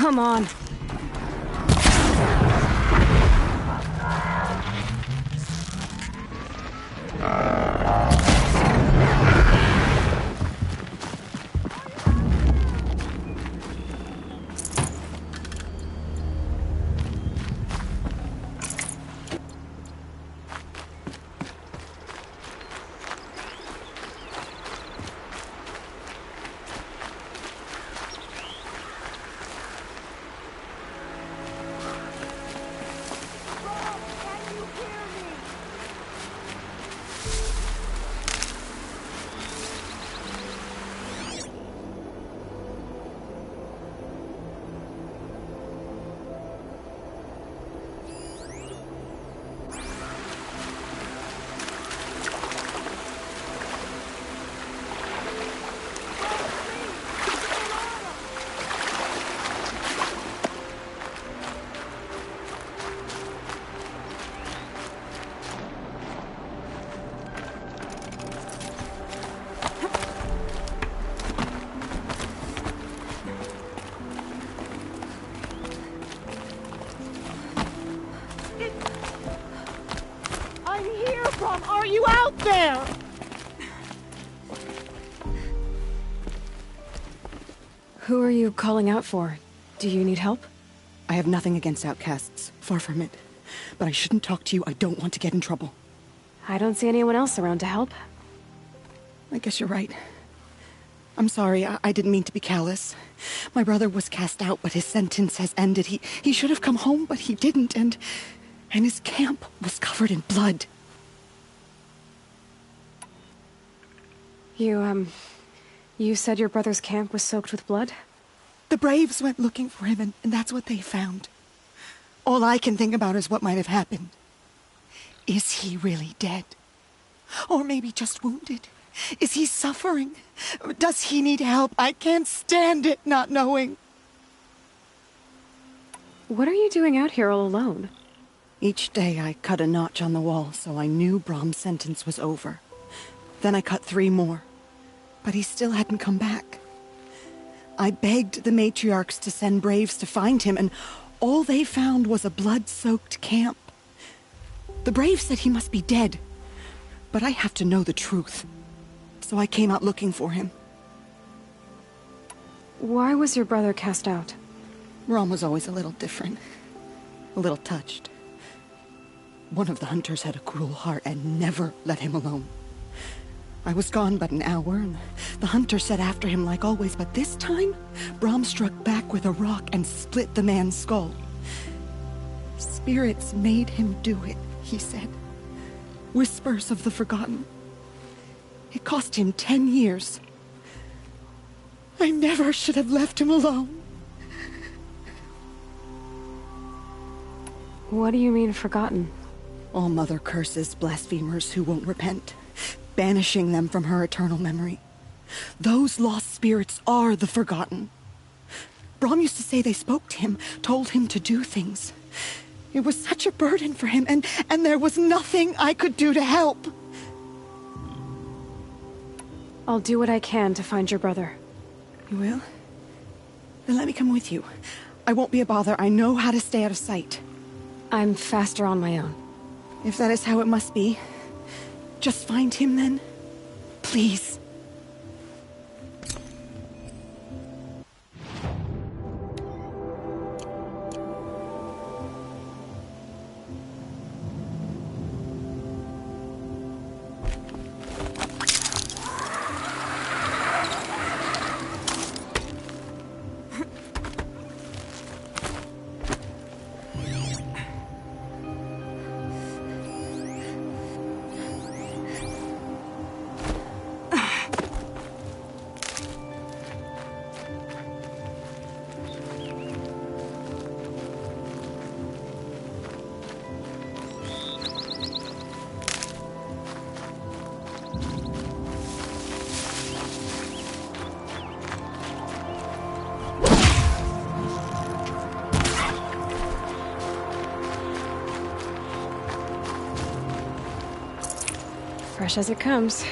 come on. Are you out there? Who are you calling out for? Do you need help? I have nothing against outcasts. Far from it. But I shouldn't talk to you. I don't want to get in trouble. I don't see anyone else around to help. I guess you're right. I'm sorry. I didn't mean to be callous. My brother was cast out, but his sentence has ended. He should have come home, but he didn't, and his camp was covered in blood. You said your brother's camp was soaked with blood? The Braves went looking for him, and that's what they found. All I can think about is what might have happened. Is he really dead? Or maybe just wounded? Is he suffering? Does he need help? I can't stand it not knowing. What are you doing out here all alone? Each day I cut a notch on the wall, so I knew Brom's sentence was over. Then I cut 3 more. But he still hadn't come back. I begged the matriarchs to send Braves to find him, and all they found was a blood-soaked camp. The Braves said he must be dead, but I have to know the truth. So I came out looking for him. Why was your brother cast out? Brom was always a little different. A little touched. One of the hunters had a cruel heart and never let him alone. I was gone but an hour, and the hunter set after him like always, but this time, Brom struck back with a rock and split the man's skull. Spirits made him do it, he said. Whispers of the forgotten. It cost him 10 years. I never should have left him alone. What do you mean, forgotten? All mother curses blasphemers who won't repent, banishing them from her eternal memory. Those lost spirits are the forgotten. Brom used to say they spoke to him, told him to do things. It was such a burden for him, and there was nothing I could do to help. I'll do what I can to find your brother. You will? Then let me come with you. I won't be a bother. I know how to stay out of sight. I'm faster on my own. If that is how it must be, just find him then. Please. Fresh as it comes.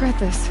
regret this.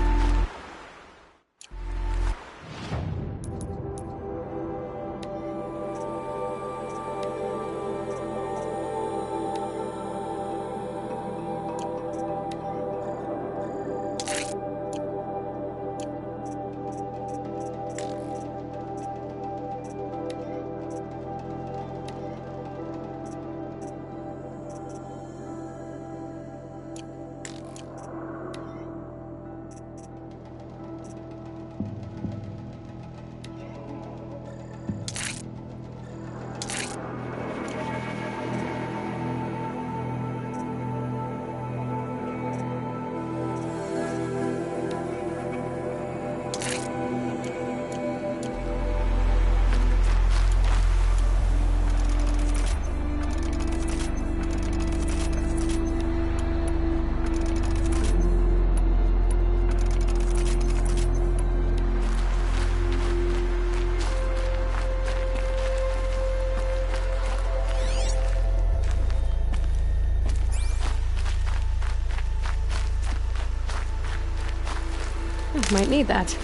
Might need that.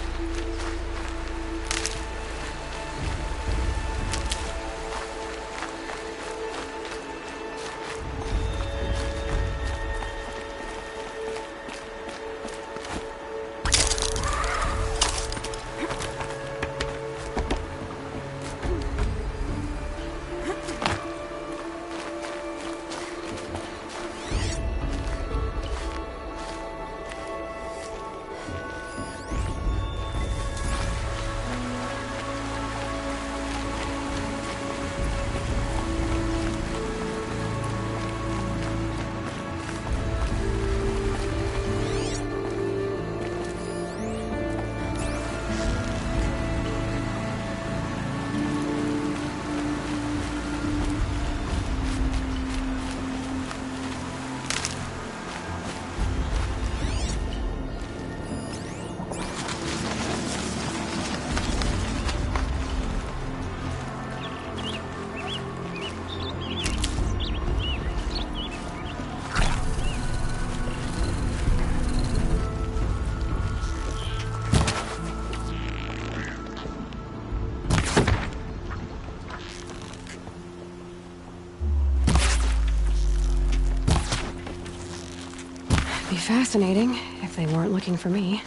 Be fascinating if they weren't looking for me.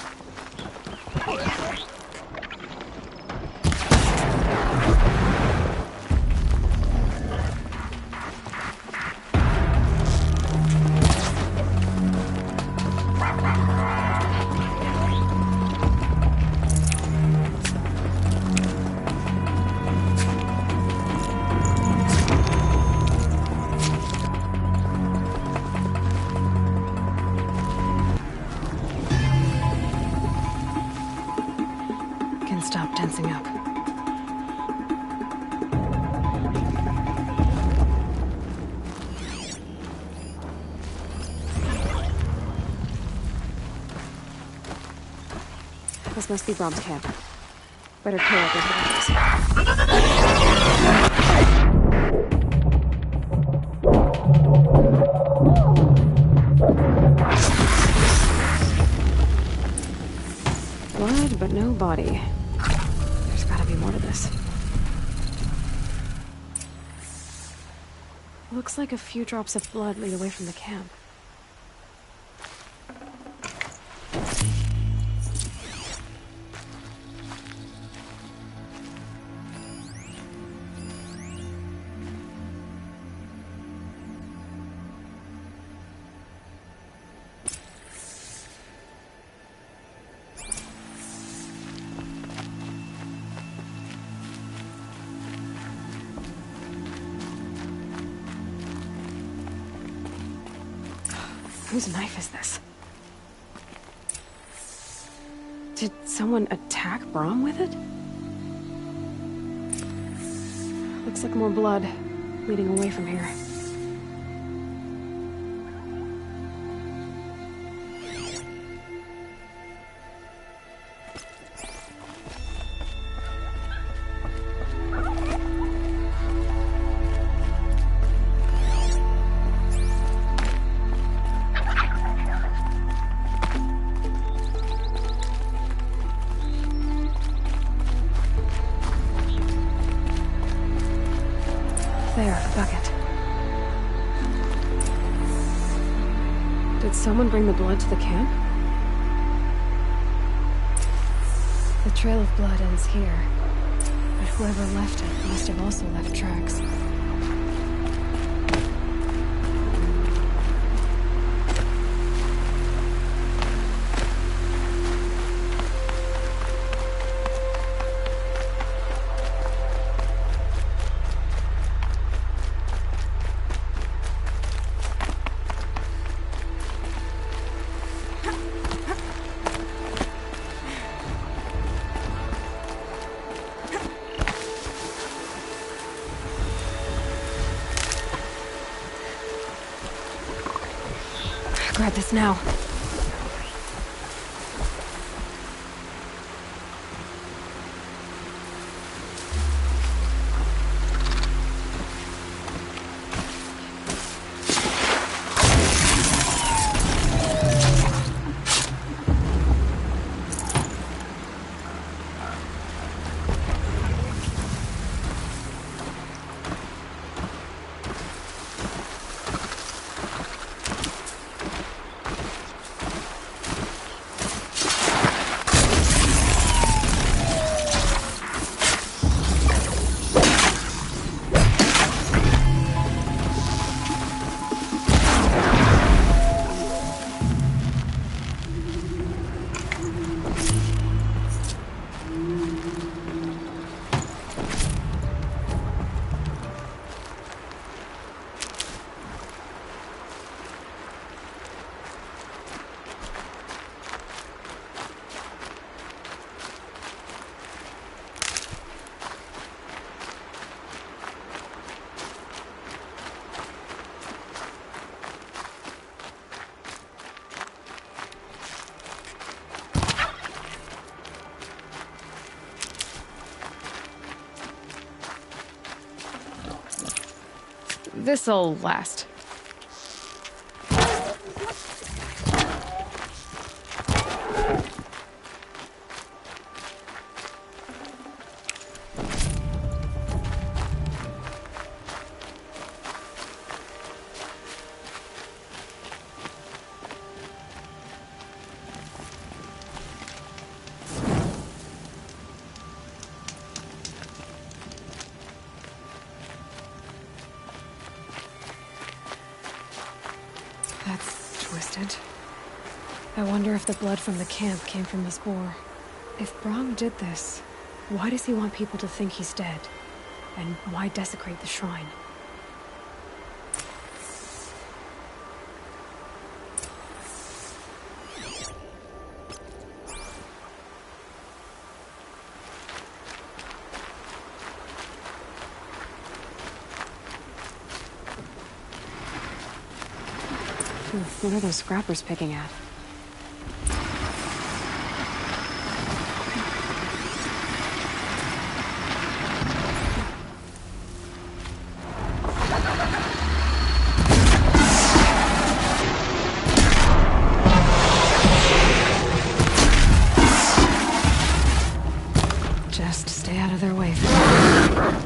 Stop tensing up. This must be Brom's camp. Better kill it with blood, but no body. There's gotta be more to this. Looks like a few drops of blood lead away from the camp. Whose knife is this? Did someone attack Brom with it? Looks like more blood leading away from here. Did someone bring the blood to the camp? The trail of blood ends here, but whoever left it must have also left tracks. Grab this now. This'll last. That's twisted. I wonder if the blood from the camp came from this boar. If Brahm did this, why does he want people to think he's dead? And why desecrate the shrine? What are those scrappers picking at? Just stay out of their way for now.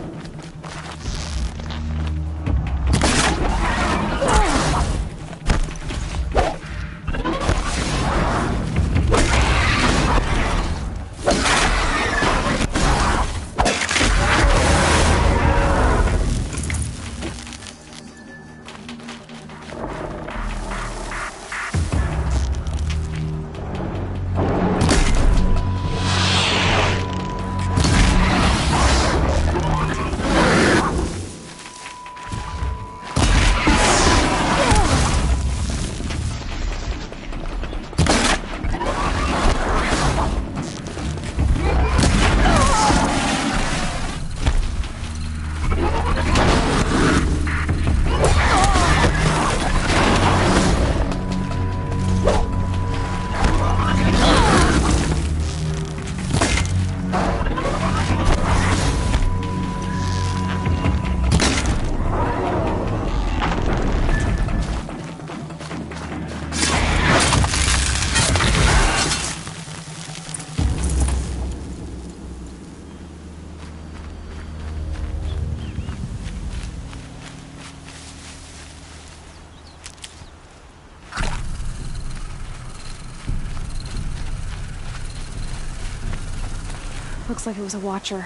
Looks like it was a watcher.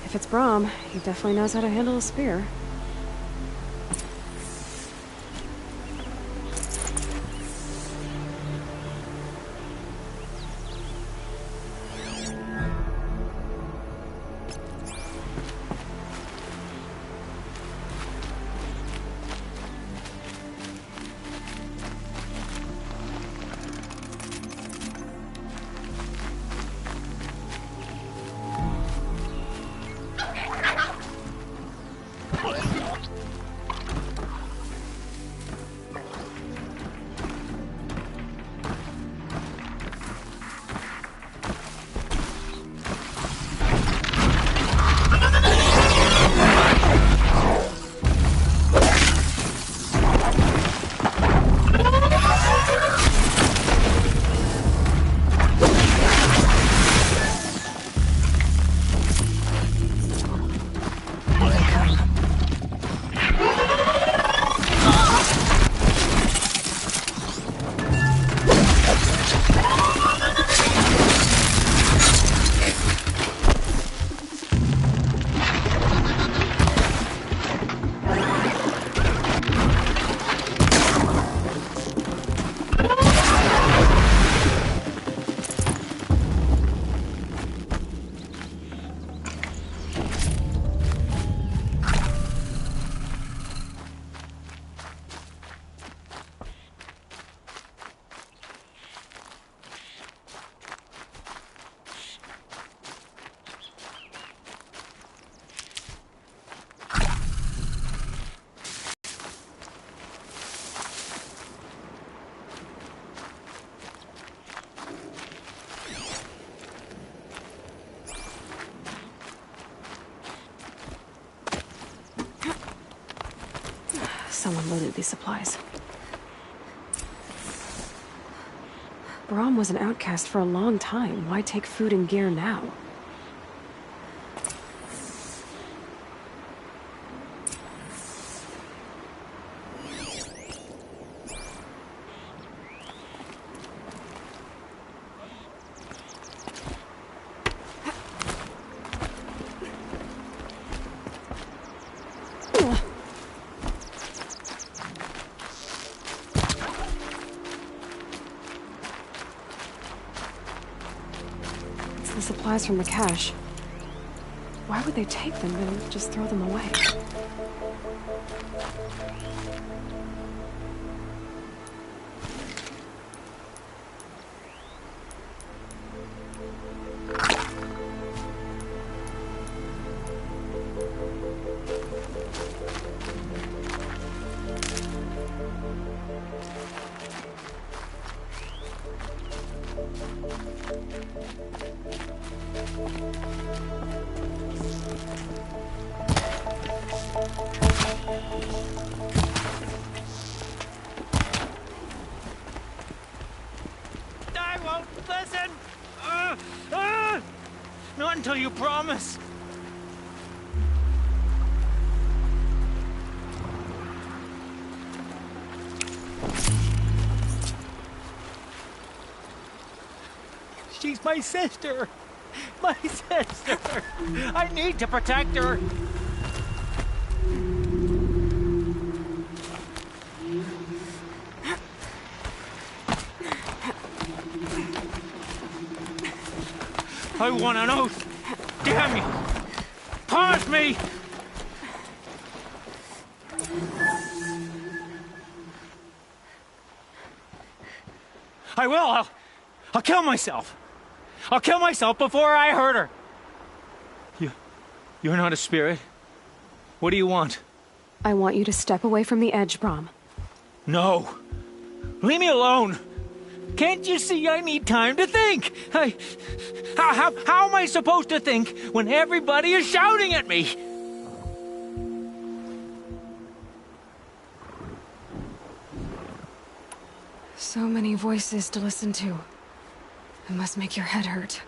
If it's Brahm, he definitely knows how to handle a spear. Someone loaded these supplies. Brahm was an outcast for a long time. Why take food and gear now? The supplies from the cache. Why would they take them and just throw them away? I won't listen! Not until you promise. She's my sister. My sister. I need to protect her. I want an oath. Damn you. Promise me. I will. I'll kill myself. I'll kill myself before I hurt her. You're not a spirit. What do you want? I want you to step away from the edge, Brahm. No. Leave me alone. Can't you see I need time to think? How am I supposed to think when everybody is shouting at me? So many voices to listen to. It must make your head hurt.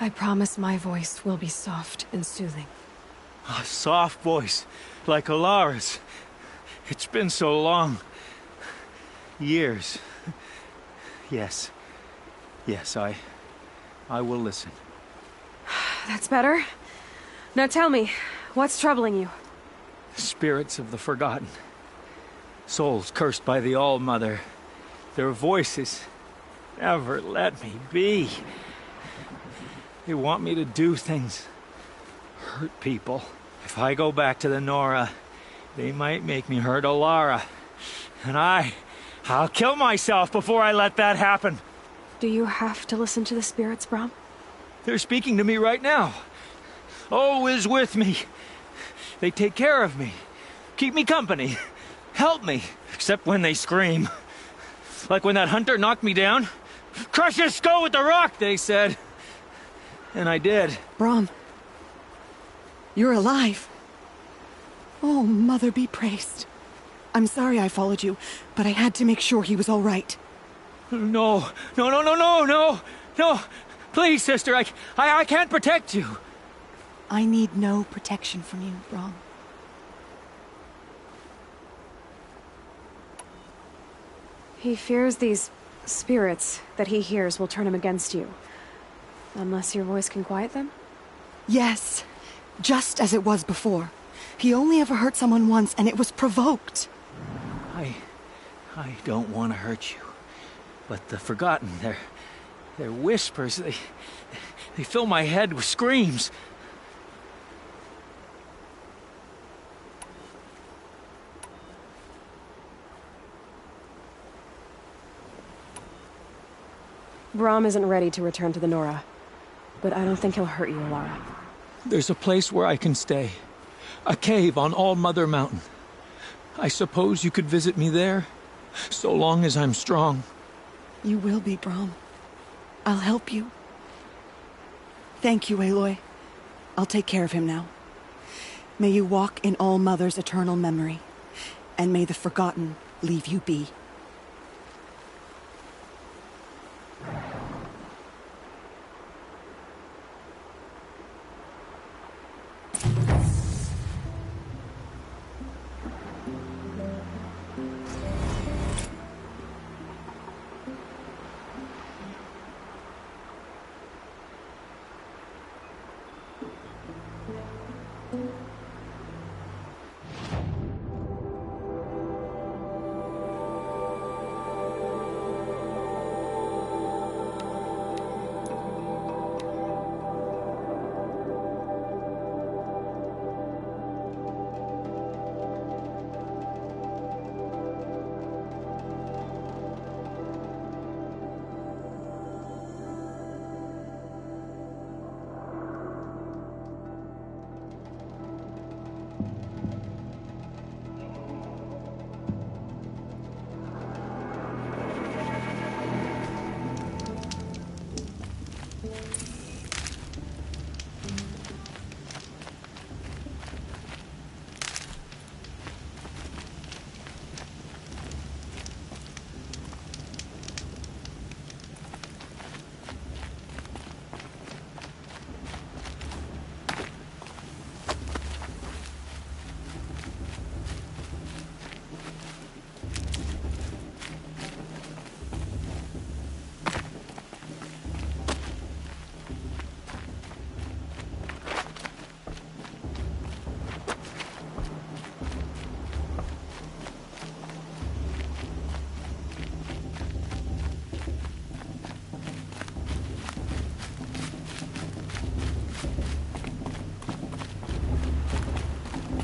I promise my voice will be soft and soothing. A soft voice, like Alara's. It's been so long. Years. Yes. Yes, I will listen. That's better. Now tell me, what's troubling you? Spirits of the forgotten. Souls cursed by the All-Mother. Their voices never let me be. They want me to do things, hurt people. If I go back to the Nora, they might make me hurt Alara. And I'll kill myself before I let that happen. Do you have to listen to the spirits, Brom? They're speaking to me right now. Oh is with me. They take care of me, keep me company, help me, except when they scream. Like when that hunter knocked me down. Crush his skull with the rock, they said. And I did. Brom, you're alive. Oh, Mother be praised. I'm sorry I followed you, but I had to make sure he was all right. No. Please, sister, I can't protect you. I need no protection from you, Brom. He fears these spirits that he hears will turn him against you. Unless your voice can quiet them? Yes, just as it was before. He only ever hurt someone once, and it was provoked. I don't want to hurt you. But the Forgotten, their whispers, they fill my head with screams. Brom isn't ready to return to the Nora, but I don't think he'll hurt you, Alara. There's a place where I can stay. A cave on All-Mother Mountain. I suppose you could visit me there, so long as I'm strong. You will be, Brom. I'll help you. Thank you, Aloy. I'll take care of him now. May you walk in All-Mother's eternal memory, and may the Forgotten leave you be.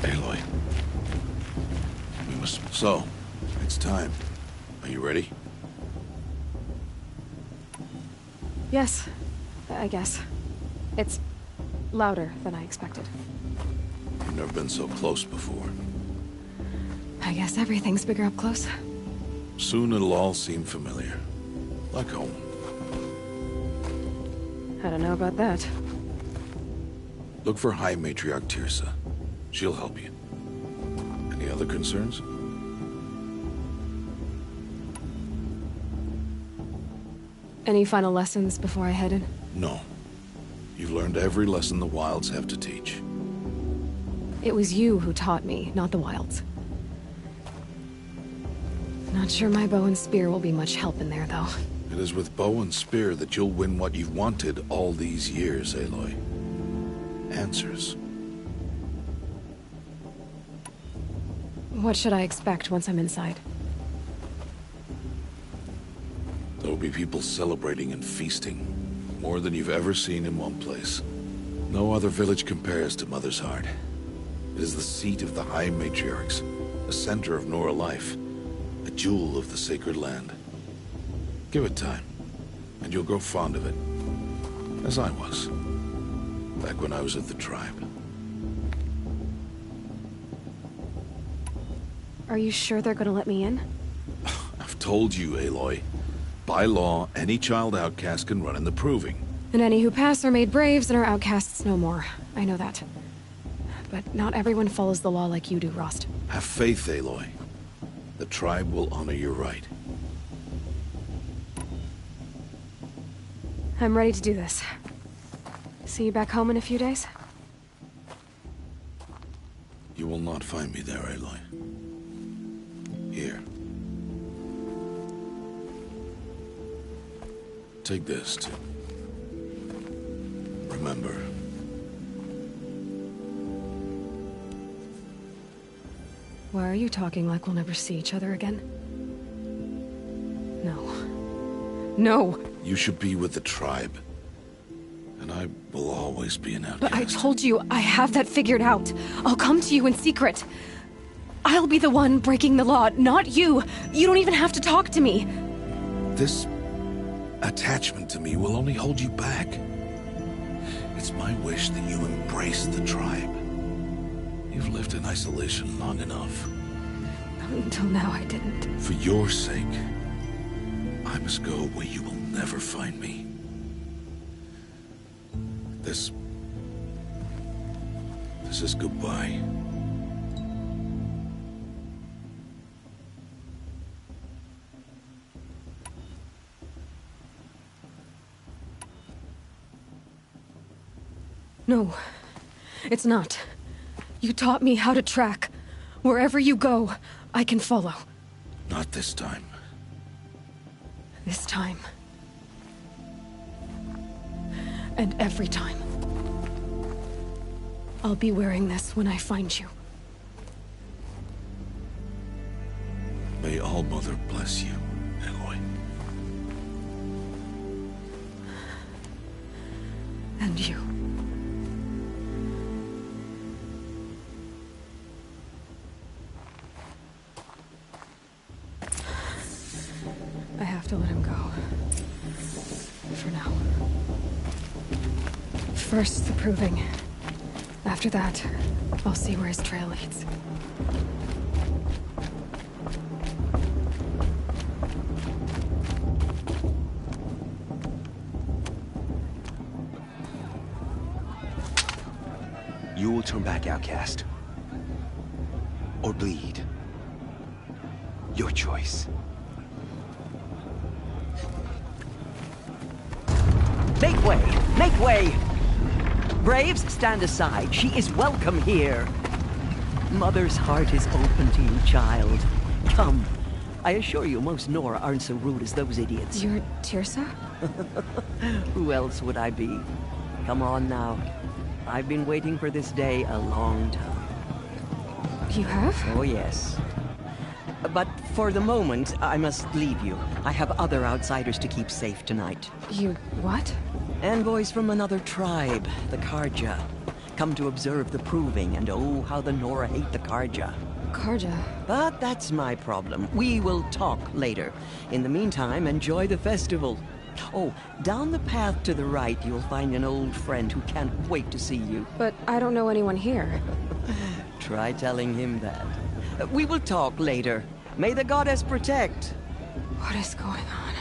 Aloy. So, it's time. Are you ready? Yes, I guess. It's louder than I expected. You've never been so close before. I guess everything's bigger up close. Soon it'll all seem familiar. Like home. I don't know about that. Look for High Matriarch Teersa. She'll help you. Any other concerns? Any final lessons before I head in? No. You've learned every lesson the Wilds have to teach. It was you who taught me, not the Wilds. Not sure my bow and spear will be much help in there, though. It is with bow and spear that you'll win what you've wanted all these years, Aloy. answers. What should I expect once I'm inside? There will be people celebrating and feasting. More than you've ever seen in one place. No other village compares to Mother's Heart. It is the seat of the High Matriarchs, a center of Nora life, a jewel of the sacred land. Give it time, and you'll grow fond of it. As I was, back when I was at the tribe. Are you sure they're gonna let me in? I've told you, Aloy. By law, any child outcast can run in the Proving. And any who pass are made braves and are outcasts no more. I know that. But not everyone follows the law like you do, Rost. Have faith, Aloy. The tribe will honor your right. I'm ready to do this. See you back home in a few days? You will not find me there, Aloy. Here. Take this, to remember. Why are you talking like we'll never see each other again? No. No! You should be with the tribe. And I will always be an outcast. But I told you, I have that figured out. I'll come to you in secret. I'll be the one breaking the law, not you. You don't even have to talk to me. This attachment to me will only hold you back. It's my wish that you embrace the tribe. You've lived in isolation long enough. Until now, I didn't. For your sake, I must go where you will never find me. This is goodbye. No, it's not. You taught me how to track. Wherever you go, I can follow. Not this time. This time. And every time. I'll be wearing this when I find you. May All-Mother bless you, Aloy. And you. I have to let him go. For now. First, the Proving. After that, I'll see where his trail leads. You will turn back, outcast. Or bleed. Your choice. Make way! Make way! Braves, stand aside. She is welcome here. Mother's heart is open to you, child. Come. I assure you, most Nora aren't so rude as those idiots. You're Teersa? Who else would I be? Come on now. I've been waiting for this day a long time. You have? Oh, yes. But for the moment, I must leave you. I have other outsiders to keep safe tonight. You what? Envoys from another tribe, the Carja. Come to observe the Proving, and oh, how the Nora hate the Carja. Carja? But that's my problem. We will talk later. In the meantime, enjoy the festival. Oh, down the path to the right, you'll find an old friend who can't wait to see you. But I don't know anyone here. Try telling him that. We will talk later. May the goddess protect. What is going on?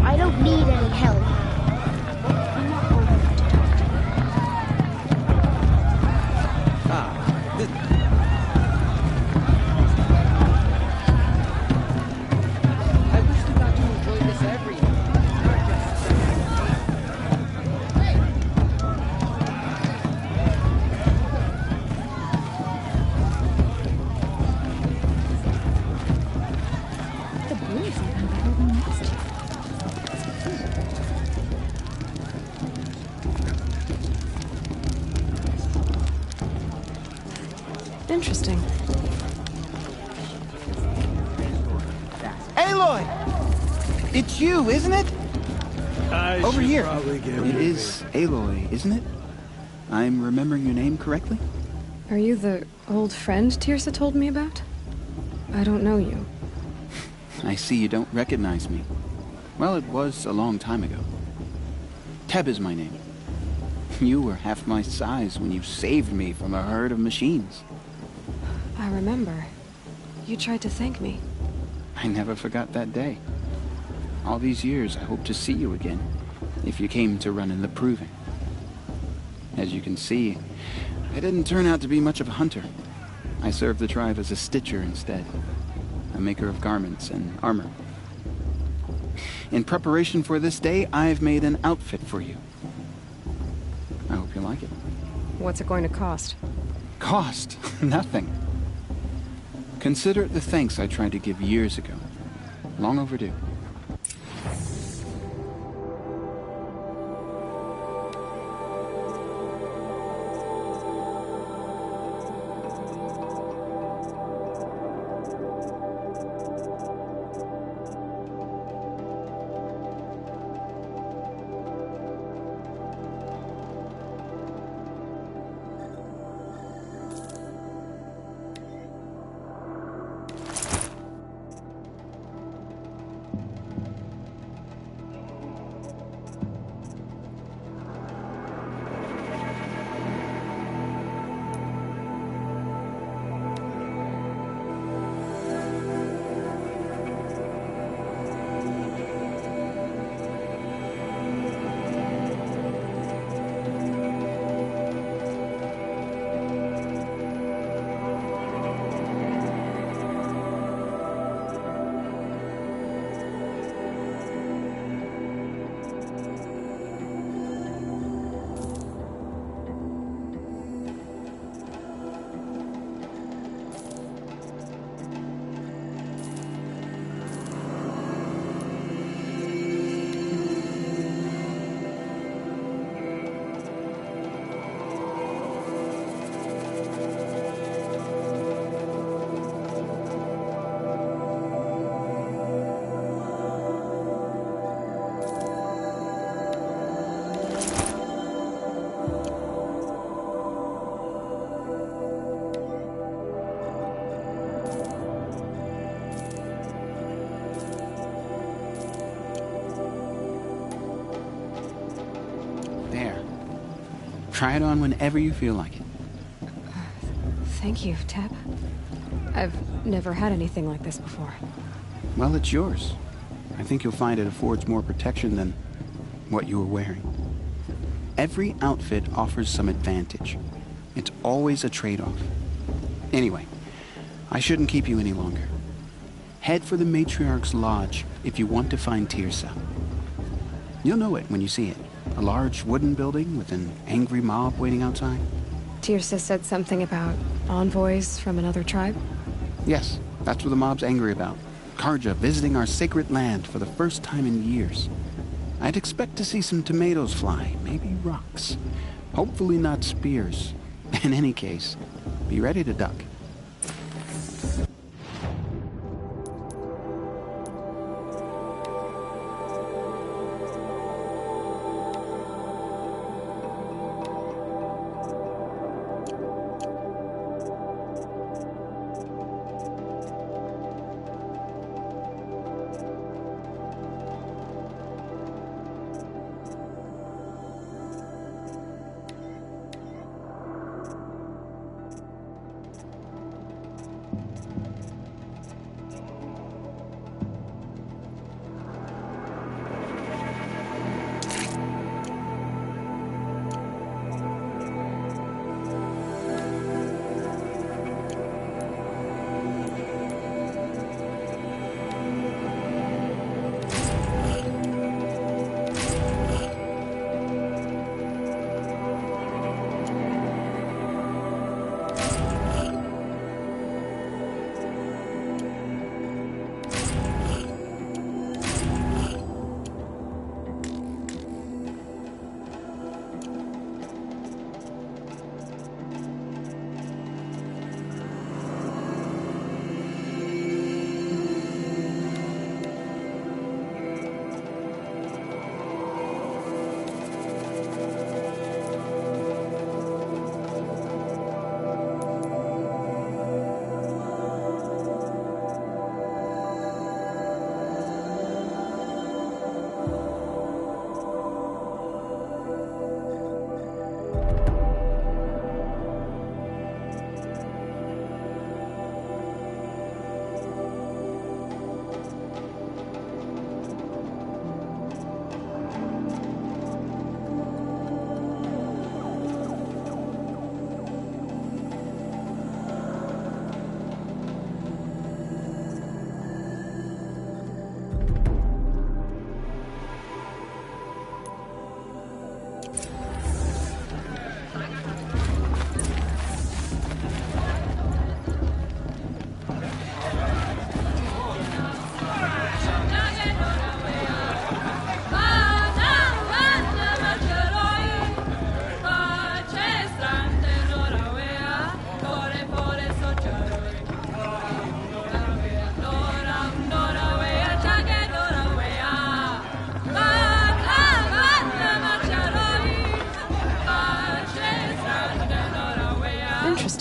I don't need any help. I'm not old enough to talk to you. I wish we got to enjoy this every year. Interesting. Aloy! It's you, isn't it? Over here. It It is Aloy, isn't it? I'm remembering your name correctly? Are you the old friend Tirsa told me about? I don't know you. I see you don't recognize me. Well, it was a long time ago. Teb is my name. You were half my size when you saved me from a herd of machines. I remember. You tried to thank me. I never forgot that day. All these years, I hope to see you again, if you came to run in the Proving. As you can see, I didn't turn out to be much of a hunter. I served the tribe as a stitcher instead, a maker of garments and armor. In preparation for this day, I've made an outfit for you. I hope you like it. What's it going to cost? Cost? Nothing. Consider it the thanks I tried to give years ago. Long overdue. Try it on whenever you feel like it. Thank you, Teb. I've never had anything like this before. Well, it's yours. I think you'll find it affords more protection than what you were wearing. Every outfit offers some advantage. It's always a trade-off. Anyway, I shouldn't keep you any longer. Head for the Matriarch's Lodge if you want to find Tirsa. You'll know it when you see it. A large wooden building with an angry mob waiting outside. Tirsa said something about envoys from another tribe? Yes, that's what the mob's angry about. Carja visiting our sacred land for the first time in years. I'd expect to see some tomatoes fly, maybe rocks. Hopefully not spears. In any case, be ready to duck.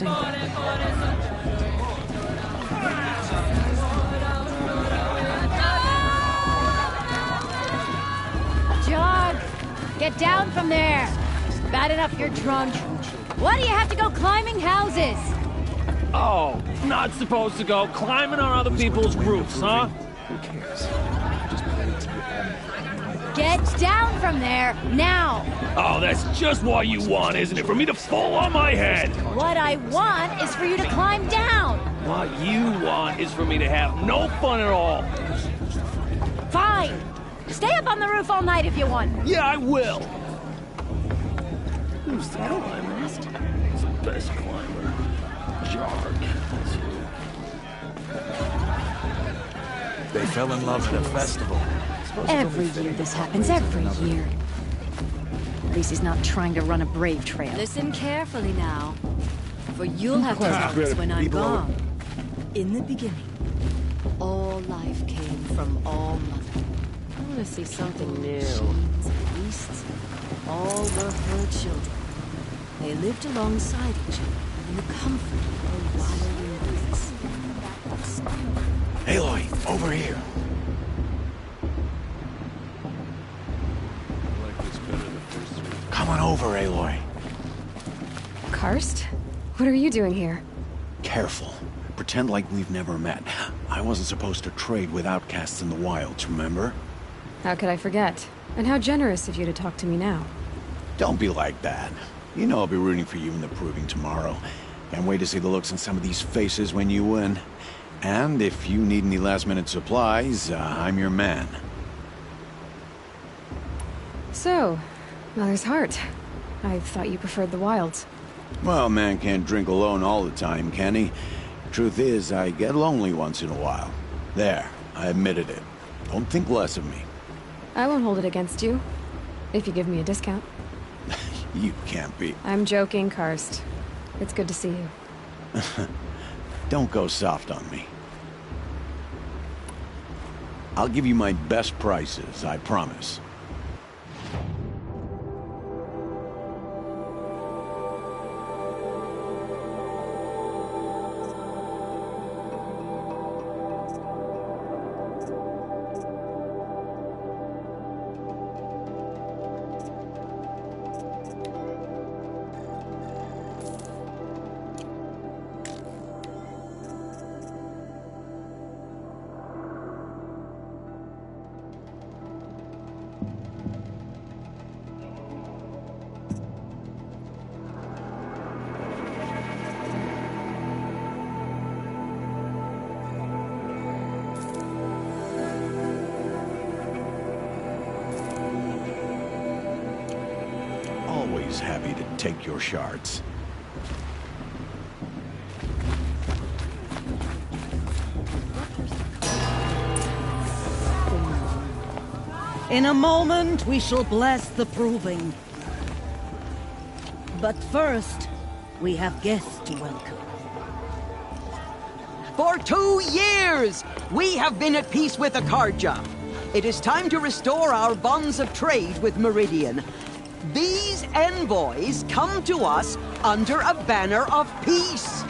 interesting. John, get down from there. Bad enough you're drunk. Why do you have to go climbing houses? Oh, not supposed to go climbing on other people's roofs, huh? Who cares? Get down from there, now! Oh, that's just what you want, isn't it? For me to fall on my head! What I want is for you to climb down! What you want is for me to have no fun at all. Fine! Stay up on the roof all night if you want. Yeah, I will! Who's the climber? He's the best climber. Jarg. They fell in love at a festival. Every year this happens, every year. At least he's not trying to run a brave trail. Listen carefully now, for you'll have to tell us when I'm gone. In the beginning, all life came from all mother. I want to see something new. Machines and beasts, all were her children. They lived alongside each other in the comfort of her wild embrace. Aloy, over here. Come on over, Aloy. Karst? What are you doing here? Careful. Pretend like we've never met. I wasn't supposed to trade with outcasts in the wilds, remember? How could I forget? And how generous of you to talk to me now. Don't be like that. You know I'll be rooting for you in the proving tomorrow. Can't wait to see the looks on some of these faces when you win. And if you need any last-minute supplies, I'm your man. So, Mother's Heart. I thought you preferred the wilds. Well, man can't drink alone all the time, can he? Truth is, I get lonely once in a while. There, I admitted it. Don't think less of me. I won't hold it against you. If you give me a discount. You can't be. I'm joking, Karst. It's good to see you. Don't go soft on me. I'll give you my best prices, I promise. Always happy to take your shards. In a moment, we shall bless the proving. But first, we have guests to welcome. For 2 years, we have been at peace with Akarja. It is time to restore our bonds of trade with Meridian. These envoys come to us under a banner of peace.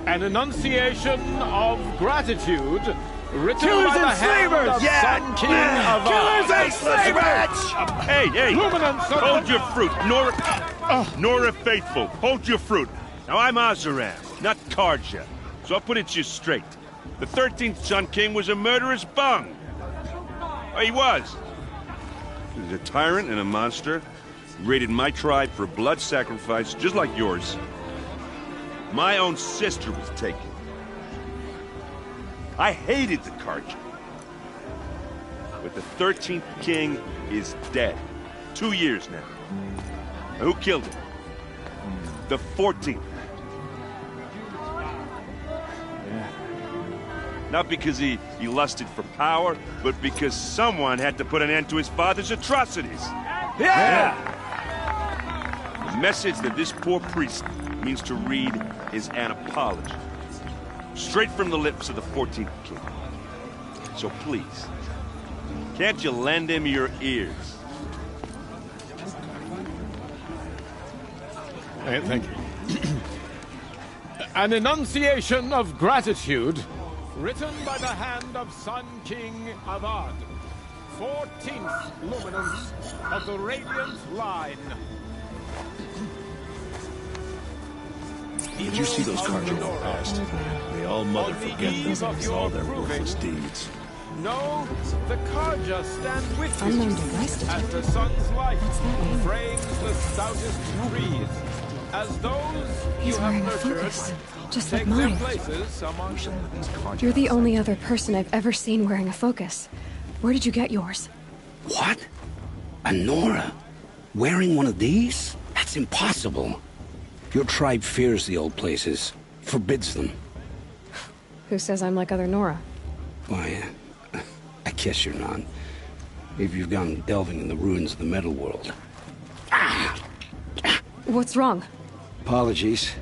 An enunciation of gratitude written Killers by the and hand slavers! of Sun King of Killers and slavers! Hey, hey! Luminance of Hold your fruit, Nora Faithful. Hold your fruit. Now I'm Azaram, not Karja, so I'll put it just straight. The 13th Sun King was a murderous bung. Oh, he was. He was a tyrant and a monster. He raided my tribe for blood sacrifice, just like yours. My own sister was taken. I hated the Karja. But the 13th king is dead. 2 years now. Now, who killed him? The 14th. Not because he lusted for power, but because someone had to put an end to his father's atrocities. Yeah! The message that this poor priest means to read is an apology. Straight from the lips of the 14th king. So please, can't you lend him your ears? Thank you. An enunciation of gratitude, written by the hand of Sun King Avad, 14th luminance of the Radiant Line. Did you see those Carja walk past? They all mother forget them for all their ruthless deeds. No, the Carja stand with you Unknown device as the sun's light frames the stoutest trees. As those He's you wearing a have nurtured focus, just like take their mine. places among You're the only other person I've ever seen wearing a focus. Where did you get yours? What? A Nora? Wearing one of these? That's impossible. Your tribe fears the old places, forbids them. Who says I'm like other Nora? Why, I guess you're not. If you've gone delving in the ruins of the metal world. What's wrong? Apologies.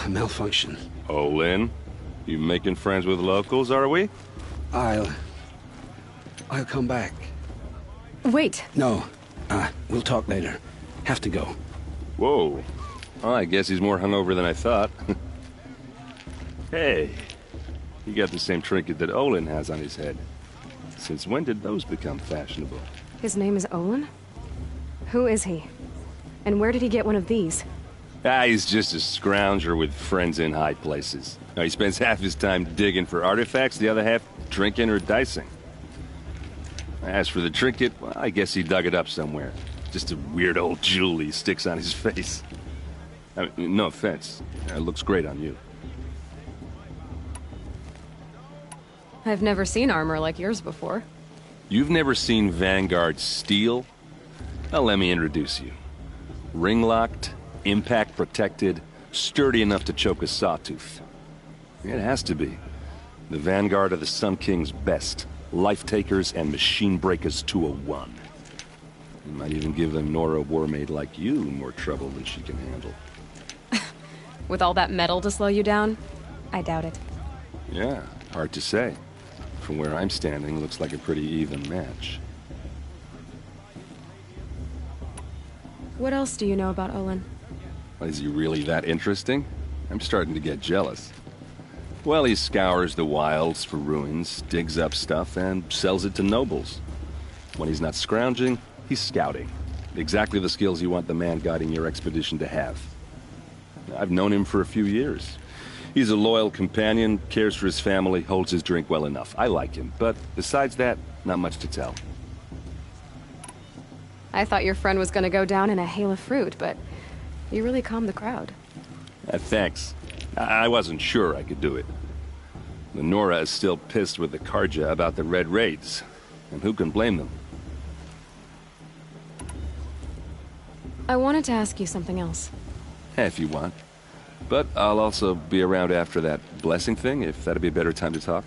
Malfunction. Olin, you making friends with locals, are we? I'll come back. Wait. No, we'll talk later. Have to go. Whoa. Well, I guess he's more hungover than I thought. Hey, you got the same trinket that Olin has on his head. Since when did those become fashionable? His name is Olin? Who is he? And where did he get one of these? He's just a scrounger with friends in high places. Now, he spends half his time digging for artifacts, the other half drinking or dicing. As for the trinket, well, I guess he dug it up somewhere. Just a weird old jewel he sticks on his face. I mean, no offense. It looks great on you. I've never seen armor like yours before. You've never seen Vanguard steel? Well, let me introduce you. Ring-locked, impact-protected, sturdy enough to choke a sawtooth. It has to be. The Vanguard of the Sun King's best. Life-takers and machine-breakers 201. You might even give a Nora Warmaid like you more trouble than she can handle. With all that metal to slow you down? I doubt it. Yeah, hard to say. From where I'm standing, looks like a pretty even match. What else do you know about Olin? Is he really that interesting? I'm starting to get jealous. Well, he scours the wilds for ruins, digs up stuff, and sells it to nobles. When he's not scrounging, he's scouting. Exactly the skills you want the man guiding your expedition to have. I've known him for a few years. He's a loyal companion, cares for his family, holds his drink well enough. I like him, but besides that, not much to tell. I thought your friend was gonna go down in a hail of fruit, but you really calmed the crowd. Thanks. I wasn't sure I could do it. The Nora is still pissed with the Carja about the Red Raids, and who can blame them? I wanted to ask you something else. If you want. But I'll also be around after that blessing thing, if that'd be a better time to talk.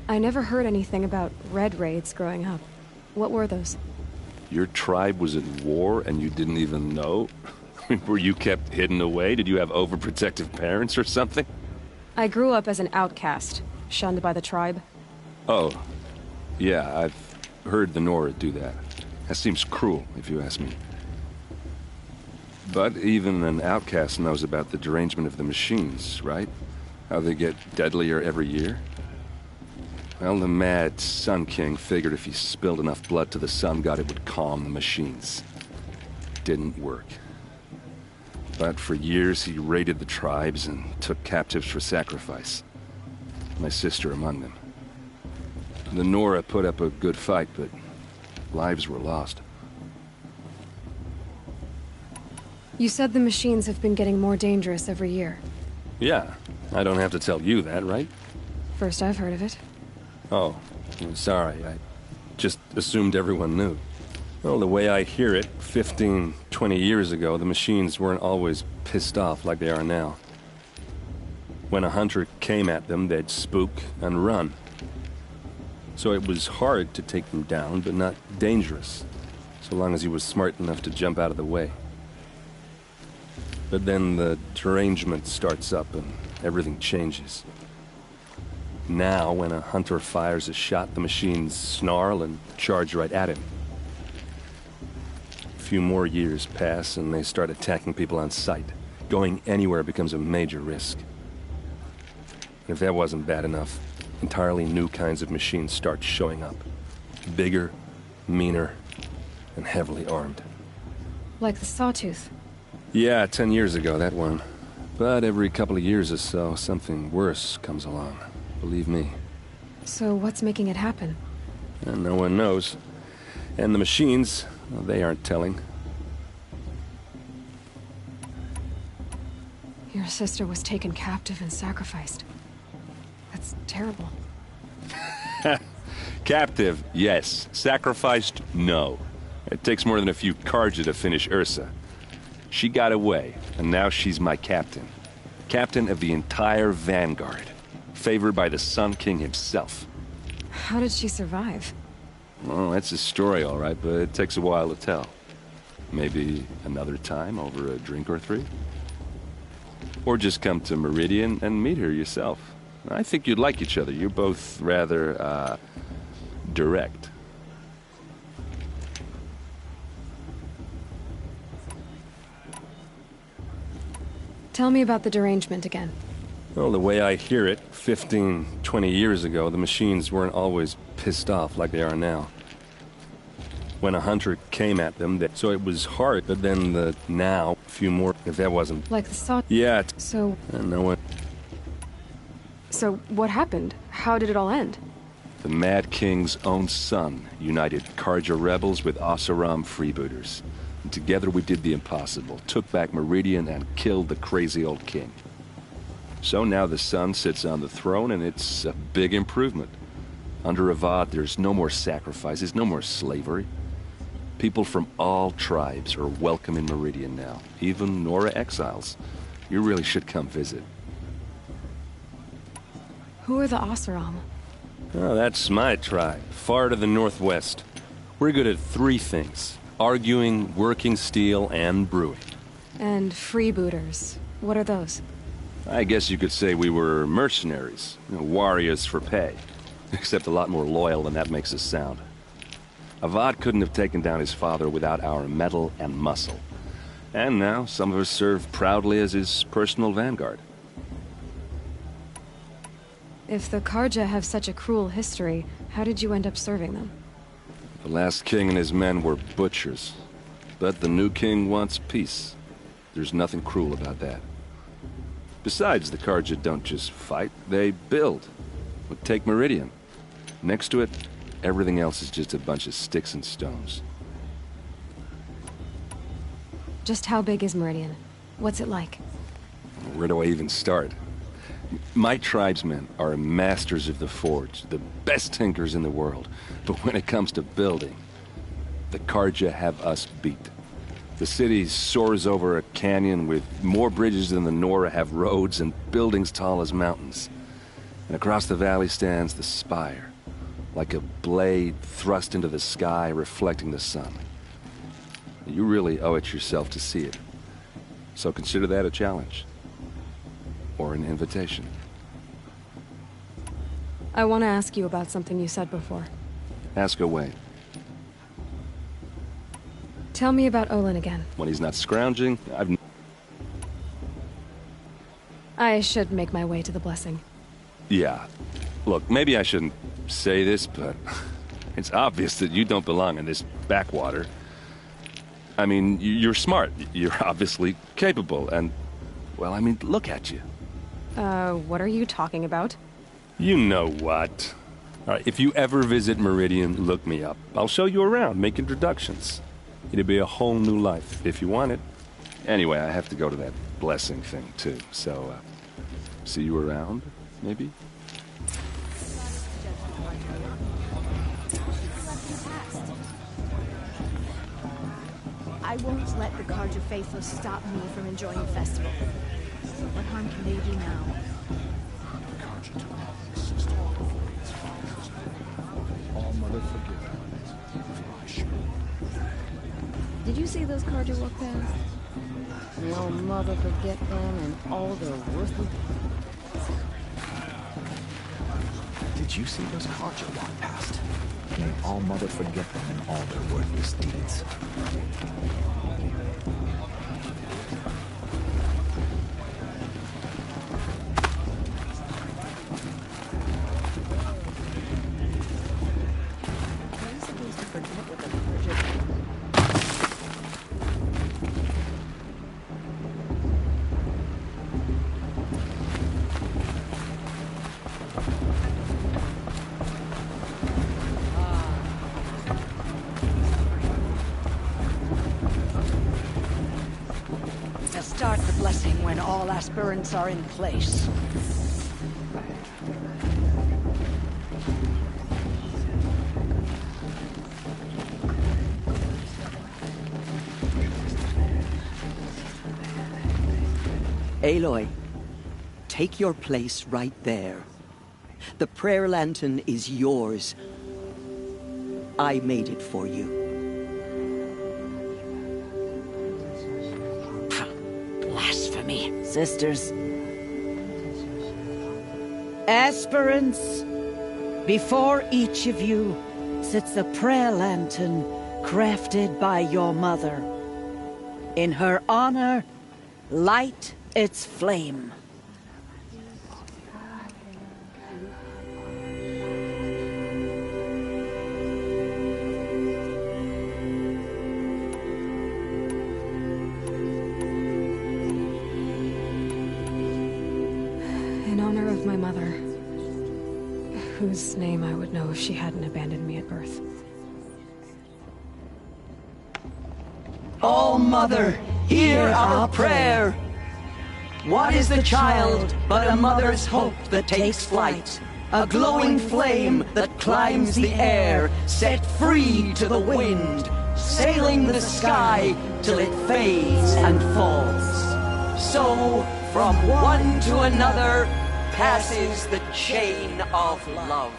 I never heard anything about Red Raids growing up. What were those? Your tribe was at war and you didn't even know? Were you kept hidden away? Did you have overprotective parents or something? I grew up as an outcast, shunned by the tribe. Oh, yeah, I've heard the Nora do that. That seems cruel, if you ask me. But even an outcast knows about the derangement of the machines, right? How they get deadlier every year? Well, the mad Sun King figured if he spilled enough blood to the Sun God, it would calm the machines. Didn't work. But for years, he raided the tribes and took captives for sacrifice. My sister among them. The Nora put up a good fight, but lives were lost. You said the machines have been getting more dangerous every year. Yeah, I don't have to tell you that, right? First I've heard of it. Oh, I'm sorry. I just assumed everyone knew. Well, the way I hear it, 15, 20 years ago, the machines weren't always pissed off like they are now. When a hunter came at them, they'd spook and run. So it was hard to take them down, but not dangerous, so long as he was smart enough to jump out of the way. But then the derangement starts up and everything changes. Now, when a hunter fires a shot, the machines snarl and charge right at him. few more years pass and they start attacking people on sight. Going anywhere becomes a major risk. If that wasn't bad enough, entirely new kinds of machines start showing up. Bigger, meaner, and heavily armed. Like the Sawtooth. Yeah, 10 years ago, that one. But every couple of years or so, something worse comes along. Believe me. So what's making it happen? And no one knows. And the machines, well, they aren't telling. Your sister was taken captive and sacrificed. That's terrible. Captive, yes. Sacrificed, no. It takes more than a few Carja to finish Ursa. She got away, and now she's my captain. Captain of the entire Vanguard. Favored by the Sun King himself. How did she survive? Well, that's a story, all right, but it takes a while to tell. Maybe another time over a drink or three? Or just come to Meridian and meet her yourself. I think you'd like each other. You're both rather, direct. Tell me about the derangement again. Well, the way I hear it, 15, 20 years ago, the machines weren't always pissed off like they are now. When a hunter came at them, so it was hard, but then the now, a few more, if that wasn't... Like the saw... Yeah. So... And no one... So, what happened? How did it all end? The Mad King's own son united Carja rebels with Oseram freebooters. And together we did the impossible, took back Meridian and killed the crazy old king. So now the son sits on the throne and it's a big improvement. Under Avad, there's no more sacrifices, no more slavery. People from all tribes are welcome in Meridian now, even Nora exiles. You really should come visit. Who are the Oseram? Oh, that's my tribe, far to the northwest. We're good at three things. Arguing, working steel, and brewing. And freebooters. What are those? I guess you could say we were mercenaries. Warriors for pay. Except a lot more loyal than that makes us sound. Avad couldn't have taken down his father without our metal and muscle. And now, some of us serve proudly as his personal vanguard. If the Carja have such a cruel history, how did you end up serving them? The last king and his men were butchers. But the new king wants peace. There's nothing cruel about that. Besides, the Carja don't just fight, they build. But take Meridian. Next to it, everything else is just a bunch of sticks and stones. Just how big is Meridian? What's it like? Where do I even start? My tribesmen are masters of the forge, the best tinkers in the world. But when it comes to building, the Carja have us beat. The city soars over a canyon with more bridges than the Nora have roads and buildings tall as mountains. And across the valley stands the spire, like a blade thrust into the sky reflecting the sun. You really owe it yourself to see it. So consider that a challenge. Or an invitation. I want to ask you about something you said before. Ask away. Tell me about Olin again. When he's not scrounging, I should make my way to the blessing. Yeah. Look, maybe I shouldn't say this, but it's obvious that you don't belong in this backwater. I mean, you're smart. You're obviously capable, and... well, I mean, look at you. What are you talking about? You know what. All right, if you ever visit Meridian, look me up. I'll show you around, make introductions. It'll be a whole new life, if you want it. Anyway, I have to go to that blessing thing, too. So, see you around, maybe? I won't let the Carja faithful stop me from enjoying the festival. What harm can they do now? All Mother forgive. Did you see those Carja walk past? No Mother forget them and all their worthless... Did you see those Carja walk past? May All Mother forget them and all their worthless deeds. Start the blessing when all aspirants are in place. Aloy, take your place right there. The prayer lantern is yours. I made it for you. Blasphemy. Sisters. Aspirants, before each of you sits a prayer lantern crafted by your mother. In her honor, light its flame. In honor of my mother, whose name I would know if she hadn't abandoned me at birth. All Mother, hear our prayer. What is the child but a mother's hope that takes flight? A glowing flame that climbs the air, set free to the wind, sailing the sky till it fades and falls. So, from one to another, passes the chain of love.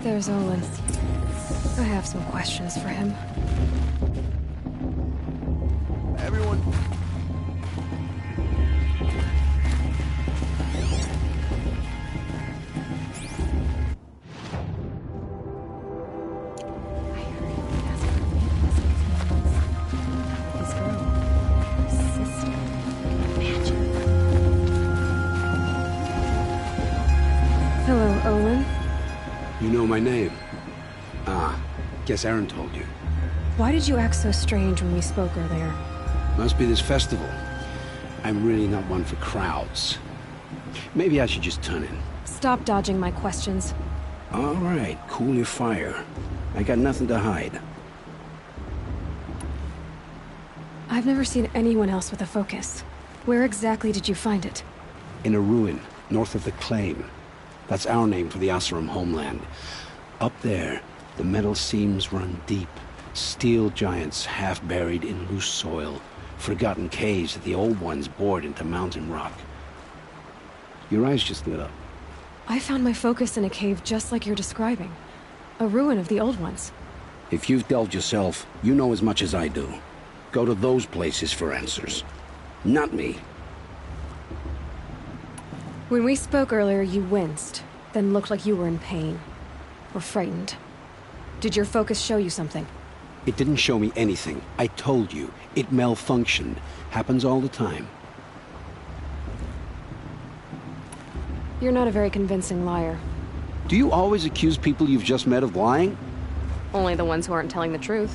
There's Olin. I have some questions for him. Everyone. Hello, Olin. You know my name? Ah, guess Aaron told you. Why did you act so strange when we spoke earlier? Must be this festival. I'm really not one for crowds. Maybe I should just turn in. Stop dodging my questions. All right, cool your fire. I got nothing to hide. I've never seen anyone else with a focus. Where exactly did you find it? In a ruin, north of the Claim. That's our name for the Oseram homeland. Up there, the metal seams run deep. Steel giants half buried in loose soil. Forgotten caves that the old ones bored into mountain rock. Your eyes just lit up. I found my focus in a cave just like you're describing. A ruin of the old ones. If you've delved yourself, you know as much as I do. Go to those places for answers. Not me. When we spoke earlier, you winced, then looked like you were in pain. Or frightened. Did your focus show you something? It didn't show me anything. I told you. It malfunctioned. Happens all the time. You're not a very convincing liar. Do you always accuse people you've just met of lying? Only the ones who aren't telling the truth.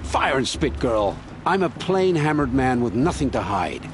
Fire and spit, girl! I'm a plain hammered man with nothing to hide.